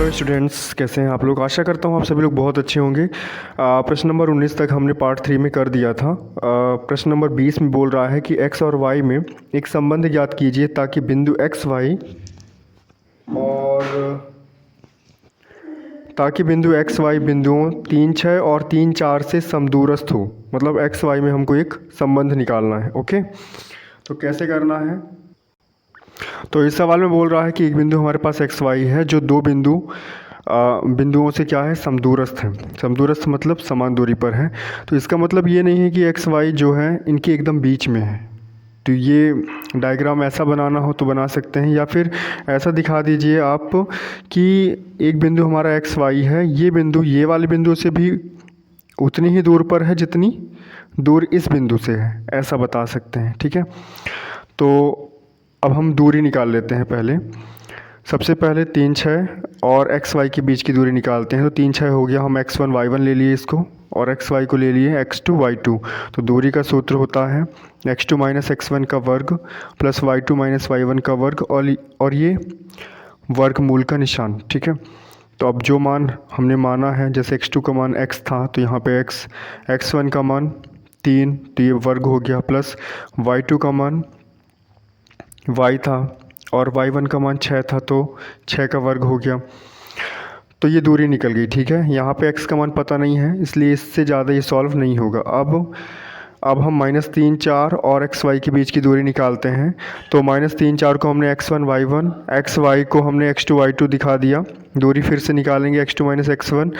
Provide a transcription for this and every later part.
Hello students, कैसे हैं आप लोग। आशा करता हूँ आप सभी लोग बहुत अच्छे होंगे। प्रश्न नंबर 19 तक हमने पार्ट 3 में कर दिया था। प्रश्न नंबर 20 में बोल रहा है कि x और y में एक संबंध ज्ञात कीजिए ताकि बिंदु x y और बिंदुओं 3 6 और 3 4 से समदूरस्थ हो। मतलब x y में हमको एक संबंध निकालना है। ओके, तो कैसे करना है। तो इस सवाल में बोल रहा है कि एक बिंदु हमारे पास एक्स वाई है जो दो बिंदुओं से क्या है, समदूरस्थ है। समदूरस्थ मतलब समान दूरी पर है। तो इसका मतलब ये नहीं है कि एक्स वाई जो है इनके एकदम बीच में है। तो ये डायग्राम ऐसा बनाना हो तो बना सकते हैं, या फिर ऐसा दिखा दीजिए आप कि एक बिंदु हमारा एक्स वाई है, ये बिंदु ये वाले बिंदु से भी उतनी ही दूर पर है जितनी दूर इस बिंदु से है, ऐसा बता सकते हैं। ठीक है, तो अब हम दूरी निकाल लेते हैं। पहले सबसे पहले 3 6 और एक्स वाई के बीच की दूरी निकालते हैं। तो 3 6 हो गया, हम x1 y1 ले लिए इसको और एक्स वाई को ले लिए x2 y2। तो दूरी का सूत्र होता है x2 माइनस x1 का वर्ग प्लस y2 माइनस y1 का वर्ग और ये वर्गमूल का निशान। ठीक है, तो अब जो मान हमने माना है, जैसे x2 का मान x था तो यहाँ पे x1 का मान 3, तो ये वर्ग हो गया, प्लस y2 का मान y था और y1 का मान 6 था तो 6 का वर्ग हो गया। तो ये दूरी निकल गई। ठीक है, यहाँ पे x का मान पता नहीं है इसलिए इससे ज़्यादा ये सॉल्व नहीं होगा। अब हम -3 4 और एक्स वाई के बीच की दूरी निकालते हैं। तो -3 4 को हमने x1 y1, एक्स वाई को हमने x2 y2 दिखा दिया। दूरी फिर से निकालेंगे x2 माइनस x1।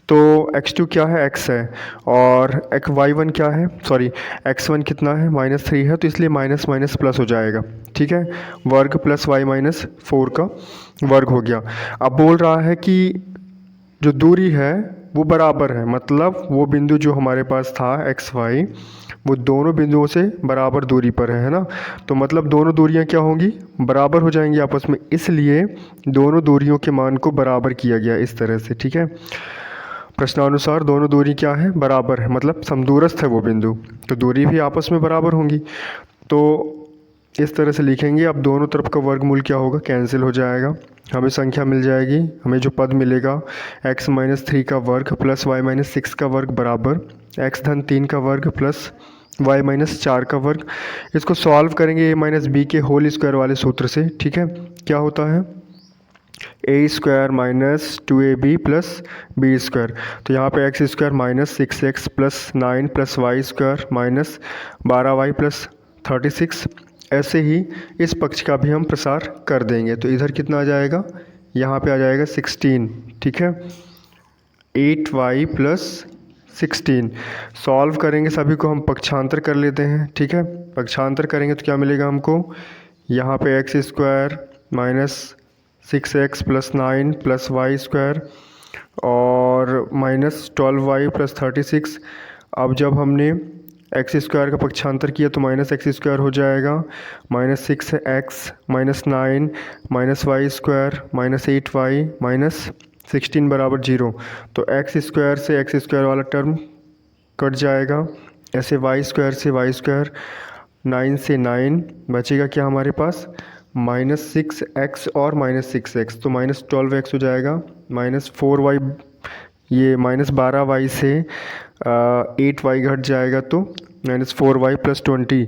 तो x2 क्या है, x है, और y1 क्या है, सॉरी x1 कितना है, -3 है, तो इसलिए माइनस माइनस प्लस हो जाएगा। ठीक है, वर्ग प्लस y माइनस 4 का वर्ग हो गया। अब बोल रहा है कि जो दूरी है वो बराबर है, मतलब वो बिंदु जो हमारे पास था एक्स वाई वो दोनों बिंदुओं से बराबर दूरी पर है ना। तो मतलब दोनों दूरियां क्या होंगी, बराबर हो जाएंगी आपस में, इसलिए दोनों दूरियों के मान को बराबर किया गया इस तरह से। ठीक है, प्रश्नानुसार दोनों दूरी क्या है, बराबर है, मतलब समदूरस्थ है वो बिंदु, तो दूरी भी आपस में बराबर होंगी। तो इस तरह से लिखेंगे। अब दोनों तरफ का वर्गमूल क्या होगा, कैंसिल हो जाएगा, हमें संख्या मिल जाएगी। हमें जो पद मिलेगा x माइनस 3 का वर्ग प्लस y माइनस 6 का वर्ग बराबर x धन 3 का वर्ग प्लस y माइनस 4 का वर्ग। इसको सॉल्व करेंगे a माइनस बी के होल स्क्वायर वाले सूत्र से। ठीक है, क्या होता है, A square minus 2ab plus B square. तो यहाँ पे X square minus 6x plus 9 plus Y square minus 12y plus 36। ऐसे ही इस पक्ष का भी हम प्रसार कर देंगे। तो इधर कितना आ जाएगा, यहाँ पे आ जाएगा 16। ठीक है, 8y प्लस 16। सॉल्व करेंगे सभी को, हम पक्षांतर कर लेते हैं। ठीक है, पक्षांतर करेंगे तो क्या मिलेगा हमको, यहाँ पे X square minus 6x plus 9 plus Y square और माइनस 12y प्लस 36। अब जब हमने एक्स स्क्वायर का पक्षांतर किया तो माइनस एक्स स्क्वायर हो जाएगा, minus 6x minus 9 minus Y square minus 8y minus 16 बराबर 0। तो एक्स स्क्वायर से एक्स स्क्वायर वाला टर्म कट जाएगा, ऐसे वाई स्क्वायर से वाई स्क्वायर, 9 से 9 बचेगा क्या हमारे पास, -6x और -6x, तो -12x हो जाएगा, -4y, ये -12y से 8y घट जाएगा तो -4y प्लस 20।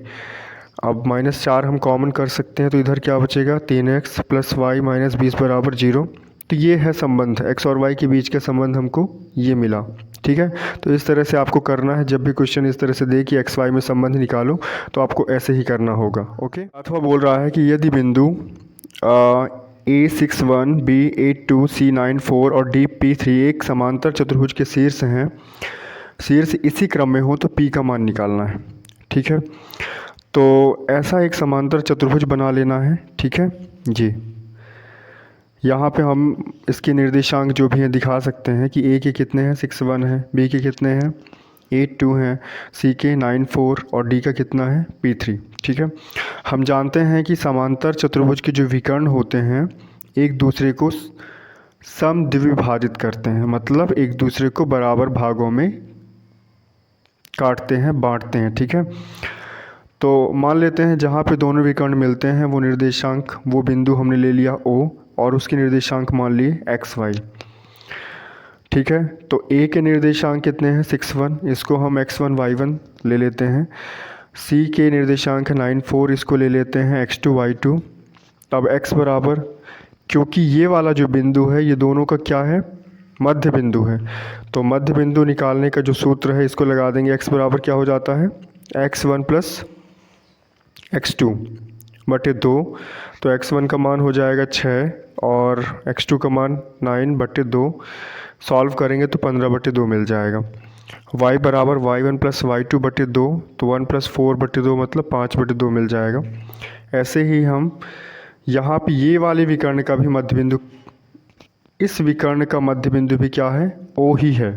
अब -4 हम कॉमन कर सकते हैं तो इधर क्या बचेगा, 3x प्लस वाई माइनस 20 बराबर 0। तो ये है संबंध, x और y के बीच का संबंध हमको ये मिला। ठीक है, तो इस तरह से आपको करना है। जब भी क्वेश्चन इस तरह से दे कि x y में संबंध निकालो तो आपको ऐसे ही करना होगा। ओके, अथवा बोल रहा है कि यदि बिंदु A61 B82 C94 और DP3 एक समांतर चतुर्भुज के शीर्ष हैं, शीर्ष इसी क्रम में हो तो P का मान निकालना है। ठीक है, तो ऐसा एक समांतर चतुर्भुज बना लेना है। ठीक है जी, यहाँ पे हम इसके निर्देशांक जो भी हैं दिखा सकते हैं कि A के कितने हैं, 61 है, B के कितने हैं, 82 हैं, C के 94 और D का कितना है, P3। ठीक है, हम जानते हैं कि समांतर चतुर्भुज के जो विकर्ण होते हैं एक दूसरे को समद्विभाजित करते हैं, मतलब एक दूसरे को बराबर भागों में काटते हैं, बांटते हैं। ठीक है, तो मान लेते हैं जहाँ पे दोनों विकर्ण मिलते हैं वो निर्देशांक, वो बिंदु हमने ले लिया O, और उसके निर्देशांक मान लिए एक्स वाई। ठीक है, तो ए के निर्देशांक कितने हैं 6 1, इसको हम x1 y1 ले लेते हैं। सी के निर्देशांक है 9 4, इसको ले लेते हैं x2 y2। अब x बराबर, क्योंकि ये वाला जो बिंदु है ये दोनों का क्या है, मध्य बिंदु है, तो मध्य बिंदु निकालने का जो सूत्र है इसको लगा देंगे। x बराबर क्या हो जाता है x1 प्लस x2 बटे 2, तो x1 का मान हो जाएगा 6 और x2 का मान 9 बटे 2। सॉल्व करेंगे तो 15 बटे 2 मिल जाएगा। y बराबर y1 प्लस y2 बटे 2, तो 1 प्लस 4 बटे 2 मतलब 5 बटे 2 मिल जाएगा। ऐसे ही हम यहाँ पे ये वाले विकर्ण का भी मध्य बिंदु, इस विकर्ण का मध्य बिंदु भी क्या है, O ही है।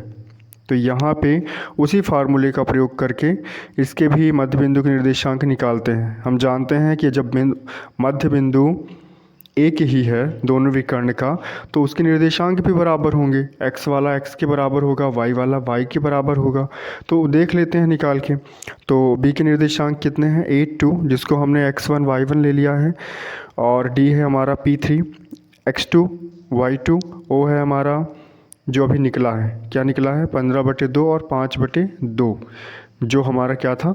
तो यहाँ पे उसी फार्मूले का प्रयोग करके इसके भी मध्य बिंदु के निर्देशांक निकालते हैं। हम जानते हैं कि जब मध्य बिंदु एक ही है दोनों विकर्ण का, तो उसके निर्देशांक भी बराबर होंगे। x वाला x के बराबर होगा, y वाला y के बराबर होगा। तो देख लेते हैं निकाल के। तो b के निर्देशांक कितने हैं 8 2, जिसको हमने x1 y1 ले लिया है, और d है हमारा p3, x2 y2, o है हमारा जो अभी निकला है, क्या निकला है 15 बटे 2 और 5 बटे 2, जो हमारा क्या था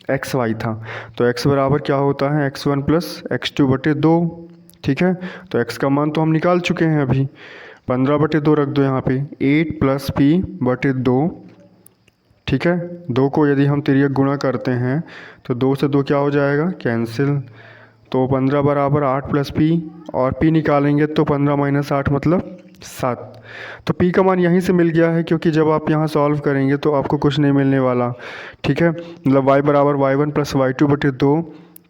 एक्स वाई था। तो x बराबर क्या होता है x1 प्लस x2 बटे 2। ठीक है, तो x का मान तो हम निकाल चुके हैं अभी, 15 बटे 2 रख दो यहाँ पे, 8 प्लस p बटे 2। ठीक है, 2 को यदि हम तिर्यक गुणा करते हैं तो 2 से 2 क्या हो जाएगा, कैंसिल। तो 15 बराबर 8 प्लस p, और p निकालेंगे तो 15 माइनस 8 मतलब 7। तो p का मान यहीं से मिल गया है, क्योंकि जब आप यहाँ सॉल्व करेंगे तो आपको कुछ नहीं मिलने वाला। ठीक है, मतलब y बराबर y1 प्लस y2 बटे 2,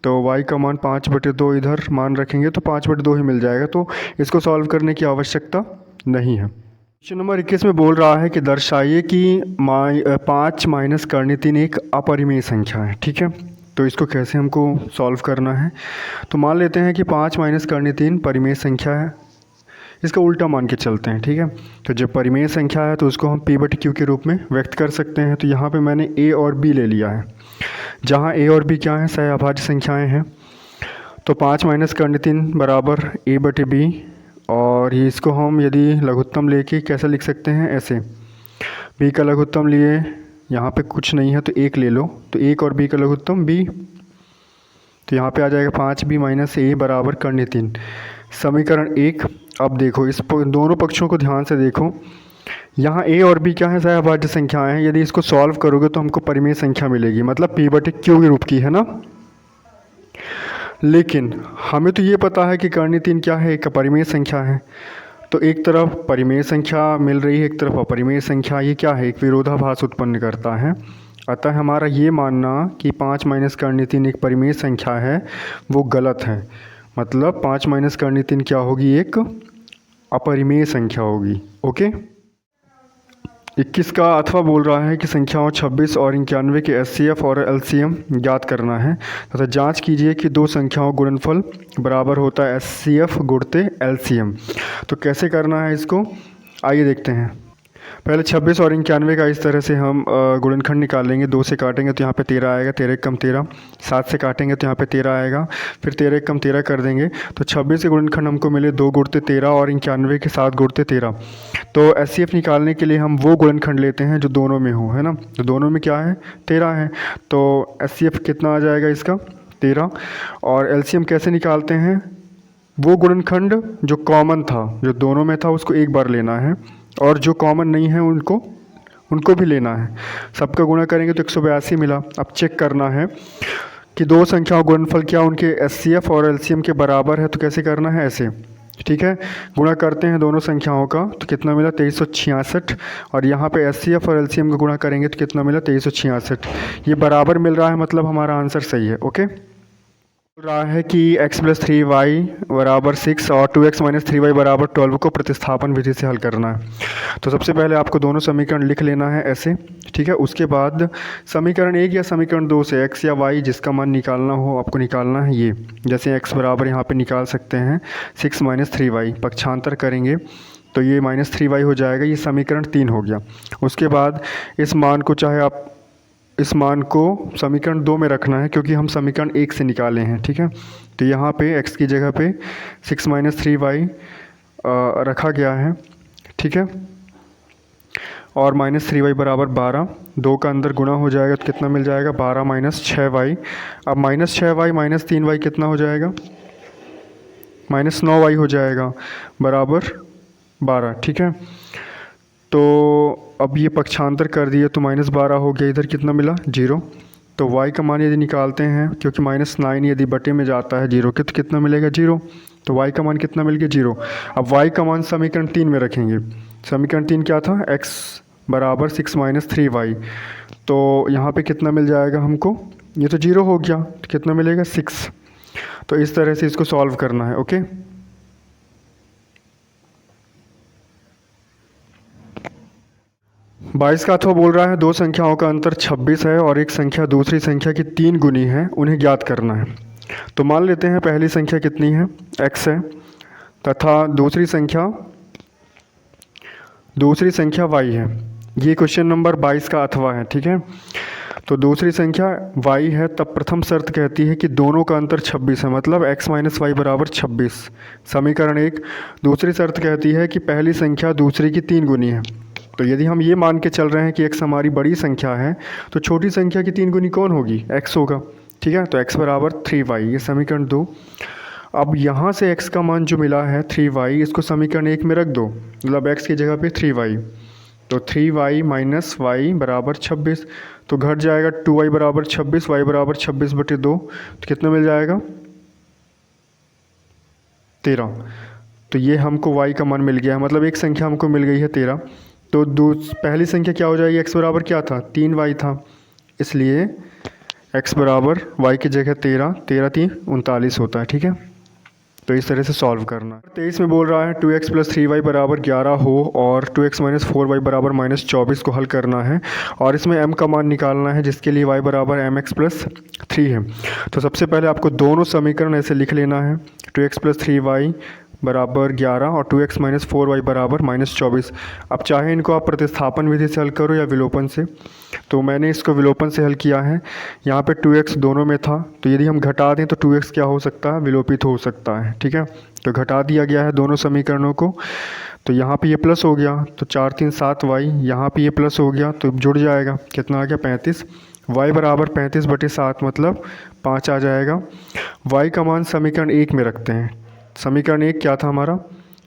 तो y का मान 5 बटे 2 इधर मान रखेंगे तो 5 बटे 2 ही मिल जाएगा। तो इसको सॉल्व करने की आवश्यकता नहीं है। क्वेश्चन नंबर 21 में बोल रहा है कि दर्शाइए कि 5 माइनस कर्ण 3 एक अपरिमेय संख्या है। ठीक है, तो इसको कैसे हमको सॉल्व करना है, तो मान लेते हैं कि 5 माइनस कर्ण 3 परिमेय संख्या है, इसका उल्टा मान के चलते हैं। ठीक है, तो जब परिमेय संख्या है तो उसको हम p बटे q के रूप में व्यक्त कर सकते हैं। तो यहाँ पे मैंने a और b ले लिया है, जहाँ a और b क्या है, सहअभाज्य संख्याएं हैं। तो 5 माइनस कर्ण 3 बराबर a बटे b, और ये इसको हम यदि लघुत्तम लेके कैसे लिख सकते हैं, ऐसे b का लघुत्तम लिए, यहाँ पे कुछ नहीं है तो 1 ले लो, तो 1 और b का लघुत्तम b, तो यहाँ पे आ जाएगा 5b माइनस a बराबर कर्ण 3, समीकरण 1। अब देखो इस दोनों पक्षों को ध्यान से देखो, यहाँ a और b क्या है, सहअभाज्य संख्याएं हैं। यदि इसको सॉल्व करोगे तो हमको परिमेय संख्या मिलेगी, मतलब p बटे q के रूप की है ना। लेकिन हमें तो ये पता है कि कर्ण 3 क्या है, एक परिमेय संख्या है। तो एक तरफ परिमेय संख्या मिल रही है, एक तरफ अपरिमेय संख्या, ये क्या है, एक विरोधाभास उत्पन्न करता है। अतः हमारा ये मानना कि 5 माइनस कर्ण 3 एक परिमेय संख्या है वो गलत है। मतलब 5 माइनस कर्ण 3 क्या होगी, एक अपरिमेय संख्या होगी। ओके, 21 का अथवा बोल रहा है कि संख्याओं 26 और 91 के एचसीएफ और एलसीएम ज्ञात करना है तथा जांच कीजिए कि दो संख्याओं गुणनफल बराबर होता है एचसीएफ गुणते एलसीएम। तो कैसे करना है इसको, आइए देखते हैं। पहले 26 और 91 का इस तरह से हम गुणनखंड निकाल लेंगे। 2 से काटेंगे तो यहाँ पे 13 आएगा, 13 कम 13। 7 से काटेंगे तो यहाँ पे 13 आएगा, फिर 13 कम 13 कर देंगे तो 26 के गुणनखंड हमको मिले 2 गुणते 13 और 91 के 7 गुणते 13। तो एचसीएफ निकालने के लिए हम वो गुणनखंड लेते हैं जो दोनों में हो, है ना। तो दोनों में क्या है, 13 है, तो एचसीएफ कितना आ जाएगा इसका 13। और एलसीएम कैसे निकालते हैं, वो गुणनखंड जो कॉमन था, जो दोनों में था उसको एक बार लेना है, और जो कॉमन नहीं है उनको भी लेना है। सबका गुणा करेंगे तो 182 मिला। अब चेक करना है कि दो संख्याओं गुणनफल क्या उनके एचसीएफ और एलसीएम के बराबर है। तो कैसे करना है, ऐसे, ठीक है। गुणा करते हैं दोनों संख्याओं का तो कितना मिला 2366, और यहाँ पे एचसीएफ और एलसीएम का गुणा करेंगे तो कितना मिला 2366। ये बराबर मिल रहा है, मतलब हमारा आंसर सही है। ओके, रहा है कि x प्लस 3y बराबर 6 और 2x माइनस 3y बराबर 12 को प्रतिस्थापन विधि से हल करना है। तो सबसे पहले आपको दोनों समीकरण लिख लेना है ऐसे, ठीक है। उसके बाद समीकरण 1 या समीकरण 2 से x या y जिसका मान निकालना हो आपको निकालना है। ये जैसे x बराबर यहाँ पे निकाल सकते हैं 6 माइनस 3y, पक्षांतर करेंगे तो ये माइनस 3y हो जाएगा। ये समीकरण 3 हो गया। उसके बाद इस मान को चाहे आप इस मान को समीकरण 2 में रखना है क्योंकि हम समीकरण 1 से निकाले हैं, ठीक है। तो यहाँ पे x की जगह पे 6 - 3y रखा गया है, ठीक है। और -3y बराबर 12, 2 का अंदर गुणा हो जाएगा तो कितना मिल जाएगा 12 - 6y। अब -6y - 3y कितना हो जाएगा, -9y हो जाएगा बराबर 12, ठीक है। तो अब ये पक्षांतर कर दिए तो -12 हो गया, इधर कितना मिला 0। तो y का मान यदि निकालते हैं क्योंकि -9 यदि बटे में जाता है 0 के तो कितना मिलेगा 0। तो y का मान कितना मिल गया 0। अब y का मान समीकरण 3 में रखेंगे। समीकरण 3 क्या था, x बराबर 6 - 3y। तो यहाँ पे कितना मिल जाएगा हमको, ये तो 0 हो गया तो कितना मिलेगा 6। तो इस तरह से इसको सॉल्व करना है, ओके। बाईस का अथवा बोल रहा है दो संख्याओं का अंतर 26 है और एक संख्या दूसरी संख्या की 3 गुनी है, उन्हें ज्ञात करना है। तो मान लेते हैं पहली संख्या कितनी है, x है, तथा दूसरी संख्या y है। ये क्वेश्चन नंबर 22 का अथवा है, ठीक है। तो दूसरी संख्या y है, तब प्रथम शर्त कहती है कि दोनों का अंतर 26 है, मतलब x - y बराबर 26, समीकरण 1। दूसरी शर्त कहती है कि पहली संख्या दूसरी की 3 गुनी है। तो यदि हम ये मान के चल रहे हैं कि x हमारी बड़ी संख्या है तो छोटी संख्या की 3 गुनी कौन होगी, x होगा, ठीक है। तो x बराबर 3y, ये समीकरण 2। अब यहाँ से x का मान जो मिला है 3y, इसको समीकरण 1 में रख दो, मतलब x की जगह पे 3y। तो 3y - y बराबर 26, तो घट जाएगा 2y बराबर 26, y बराबर 26/2, तो कितना मिल जाएगा 13। तो ये हमको y का मान मिल गया है, मतलब एक संख्या हमको मिल गई है 13। तो पहली संख्या क्या हो जाएगी, x बराबर क्या था 3y था, इसलिए x बराबर y की जगह 13, 13 3 39 होता है, ठीक है। तो इस तरह से सॉल्व करना है। 23 में बोल रहा है 2x + 3y बराबर 11 हो और 2x - 4y बराबर -24 को हल करना है और इसमें m का मान निकालना है, जिसके लिए y बराबर mx + 3 है। तो सबसे पहले आपको दोनों समीकरण ऐसे लिख लेना है, 2x + 3y बराबर 11 और 2x - 4y बराबर -24। अब चाहे इनको आप प्रतिस्थापन विधि से हल करो या विलोपन से, तो मैंने इसको विलोपन से हल किया है। यहाँ पे 2x दोनों में था, तो यदि हम घटा दें तो 2x क्या हो सकता है, विलोपित हो सकता है, ठीक है। तो घटा दिया गया है दोनों समीकरणों को। तो यहाँ पे ये प्लस हो गया, तो 4 3 7y, यहाँ पे ये प्लस हो गया तो जुड़ जाएगा, कितना आ गया 35। y बराबर 35/7 मतलब 5 आ जाएगा। y का मान समीकरण 1 में रखते हैं। समीकरण 1 क्या था हमारा,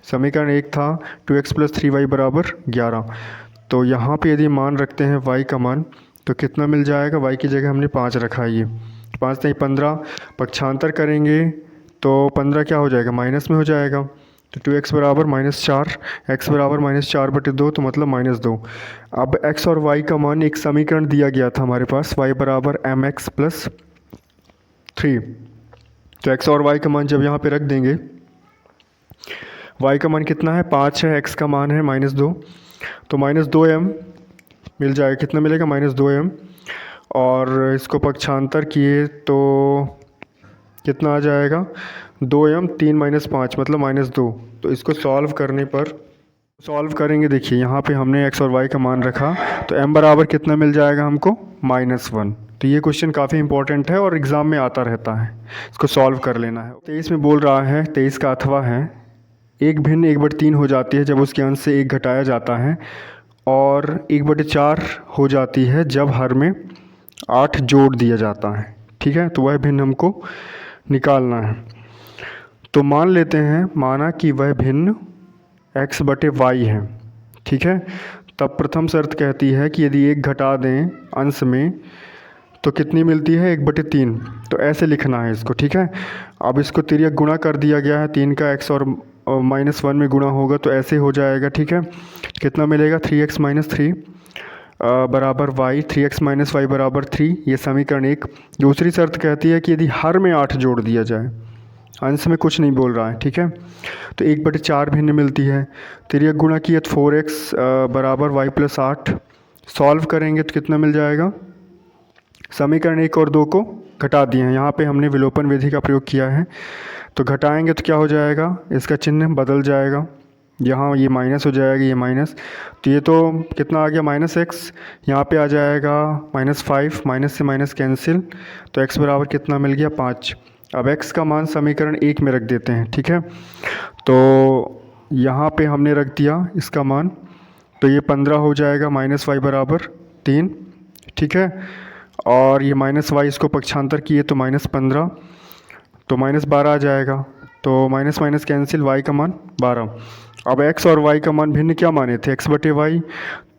समीकरण 1 था 2x + 3y बराबर 11। तो यहाँ पे यदि मान रखते हैं y का मान तो कितना मिल जाएगा, y की जगह हमने 5 रखा है, ये 5 नहीं 15, पक्षांतर करेंगे तो 15 क्या हो जाएगा, माइनस में हो जाएगा। तो 2x बराबर -4, x बराबर -4/2, तो मतलब -2। अब x और y का मान एक समीकरण दिया गया था हमारे पास, y बराबर mx + 3। तो x और y का मान जब यहाँ पे रख देंगे, y का मान कितना है 5 है, x का मान है -2, तो -2m मिल जाएगा, कितना मिलेगा -2m। और इसको पक्षांतर किए तो कितना आ जाएगा 2m, 3 - 5 मतलब -2। तो इसको सॉल्व करने पर सॉल्व करेंगे, देखिए यहाँ पे हमने x और y का मान रखा तो m बराबर कितना मिल जाएगा हमको -1। तो ये क्वेश्चन काफ़ी इंपॉर्टेंट है और एग्ज़ाम में आता रहता है, इसको सॉल्व कर लेना है। 23 में बोल रहा है, 23 का अथवा है, एक भिन्न 1/3 हो जाती है जब उसके अंश से 1 घटाया जाता है और 1/4 हो जाती है जब हर में 8 जोड़ दिया जाता है, ठीक है। तो वह भिन्न हमको निकालना है। तो मान लेते हैं, माना कि वह भिन्न x/y है, ठीक है। तब प्रथम शर्त कहती है कि यदि 1 घटा दें अंश में तो कितनी मिलती है 1/3। तो ऐसे लिखना है इसको, ठीक है। अब इसको तिर्यक गुणा कर दिया गया है, 3 का x और -1 में गुणा होगा तो ऐसे हो जाएगा, ठीक है। कितना मिलेगा 3x - 3 बराबर y, 3x - y बराबर 3, ये समीकरण 1। दूसरी शर्त कहती है कि यदि हर में 8 जोड़ दिया जाए, अंश में कुछ नहीं बोल रहा है, ठीक है। तो 1/4 भिन्न मिलती है, तिर्यक गुणा किया तो 4x बराबर y + 8। सॉल्व करेंगे तो कितना मिल जाएगा, समीकरण 1 और 2 को घटा दिए हैं, यहाँ पे हमने विलोपन विधि का प्रयोग किया है। तो घटाएंगे तो क्या हो जाएगा, इसका चिन्ह बदल जाएगा, यहाँ ये माइनस हो जाएगा, ये माइनस, तो ये तो कितना आ गया -x, यहाँ पे आ जाएगा -5, माइनस से माइनस कैंसिल, तो x बराबर कितना मिल गया 5। अब x का मान समीकरण 1 में रख देते हैं, ठीक है। तो यहाँ पे हमने रख दिया इसका मान, तो ये 15 हो जाएगा, -y बराबर 3, ठीक है। और ये -y इसको पक्षांतर किए तो -15, तो -12 आ जाएगा, तो माइनस माइनस कैंसिल, y का मान 12। अब x और y का मान भिन्न क्या माने थे, x/y,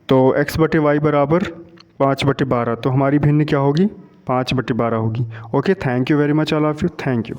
तो x/y बराबर 5/12, तो हमारी भिन्न क्या होगी 5/12 होगी। Okay, thank you very much all of you, thank you.